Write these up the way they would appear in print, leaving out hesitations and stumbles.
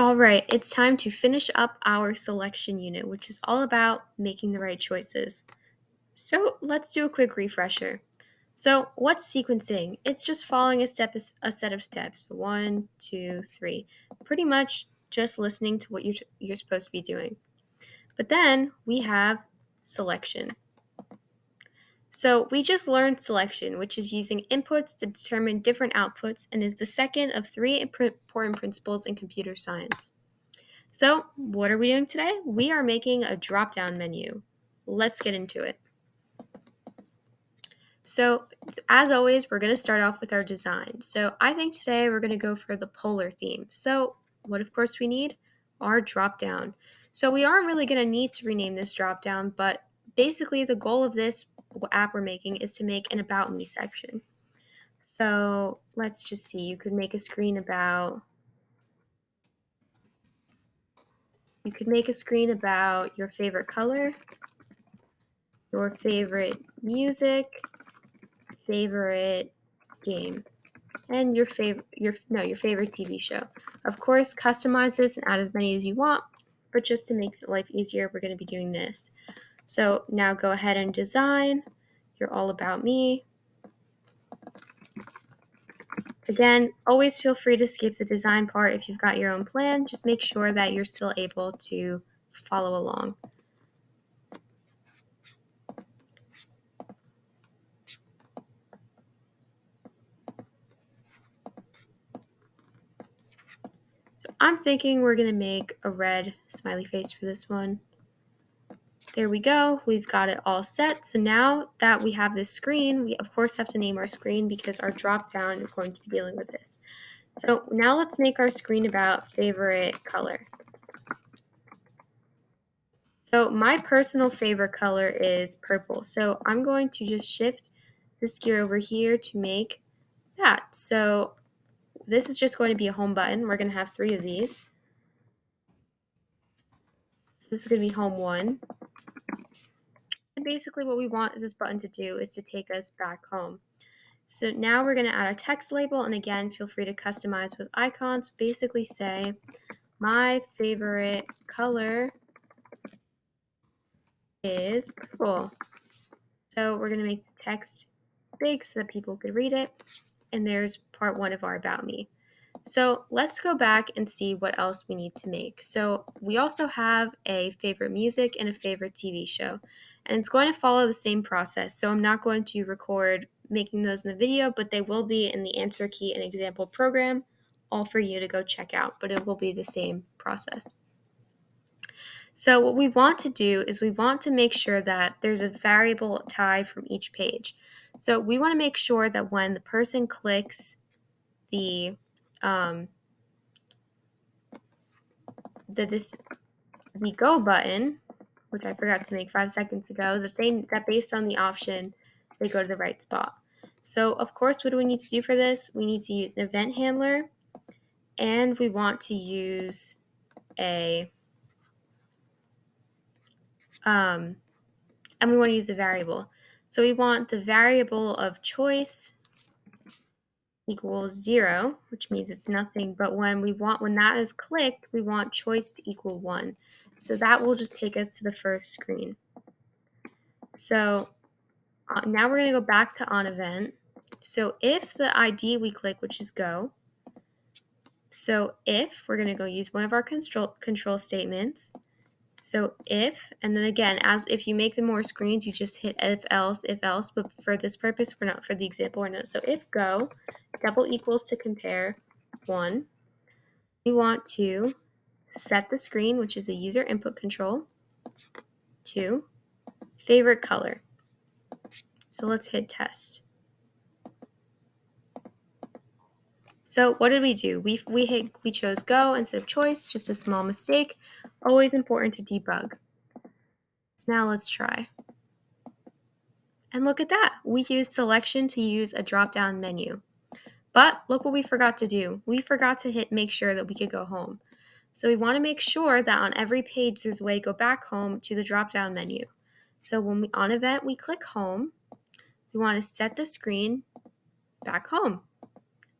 All right, it's time to finish up our selection unit, which is all about making the right choices. So let's do a quick refresher. So, what's sequencing? It's just following a set of steps. One, two, three. Pretty much just listening to what you're supposed to be doing. But then we have selection. So we just learned selection, which is using inputs to determine different outputs and is the second of three important principles in computer science. So, what are we doing today? We are making a drop-down menu. Let's get into it. So, as always, we're going to start off with our design. So, I think today we're going to go for the polar theme. So, what of course we need? Our drop-down. So, we aren't really going to need to rename this drop-down, but basically the goal of this app we're making is to make an About Me section. So, let's just see. You could make a screen about your favorite color, your favorite music, favorite game, and your favorite TV show. Of course, customize this and add as many as you want, but just to make life easier, we're going to be doing this. So now go ahead and design your All About Me. Again, always feel free to skip the design part if you've got your own plan. Just make sure that you're still able to follow along. So I'm thinking we're going to make a red smiley face for this one. There we go. We've got it all set. So now that we have this screen, we of course have to name our screen because our drop down is going to be dealing with this. So now let's make our screen about favorite color. So my personal favorite color is purple. So I'm going to just shift this gear over here to make that. So this is just going to be a home button. We're going to have 3 of these. So this is going to be home 1. And basically what we want this button to do is to take us back home. So now we're going to add a text label, and again, feel free to customize with icons. Basically say, my favorite color is purple. So we're going to make the text big so that people could read it. And there's part 1 of our About Me. So let's go back and see what else we need to make. So we also have a favorite music and a favorite TV show. And it's going to follow the same process. So I'm not going to record making those in the video, but they will be in the answer key and example program, all for you to go check out, but it will be the same process. So what we want to do is we want to make sure that there's a variable tie from each page. So we want to make sure that when the person clicks the go button, which I forgot to make 5 seconds ago, that based on the option, they go to the right spot. So of course, what do we need to do for this? We need to use an event handler, and we want to use a variable. So we want the variable of choice equals 0, which means it's nothing. But when that is clicked, we want choice to equal 1. So that will just take us to the first screen. So now we're going to go back to onEvent. So if the ID we click, which is go, so if we're going to go use one of our control statements. So if, and then again, as if you make them more screens, you just hit if else, but for this purpose, we're not, for the example, we're not. So if go double equals to compare 1, we want to set the screen, which is a user input control, to favorite color. So let's hit test. So what did we do? We chose go instead of choice, just a small mistake. Always important to debug. So now let's try. And look at that. We used selection to use a drop-down menu. But look what we forgot to do. We forgot to hit make sure that we could go home. So we want to make sure that on every page there's a way to go back home to the drop-down menu. So when onEvent, we click home. We want to set the screen back home.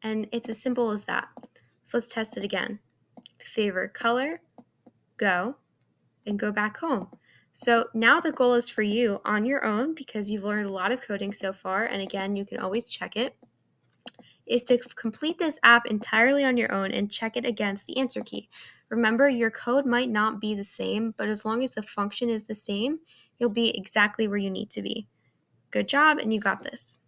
And it's as simple as that. So let's test it again. favorite color, go, and go back home. So now the goal is for you on your own, because you've learned a lot of coding so far, and again, you can always check it, is to complete this app entirely on your own and check it against the answer key. Remember, your code might not be the same, but as long as the function is the same, you'll be exactly where you need to be. Good job, and you got this.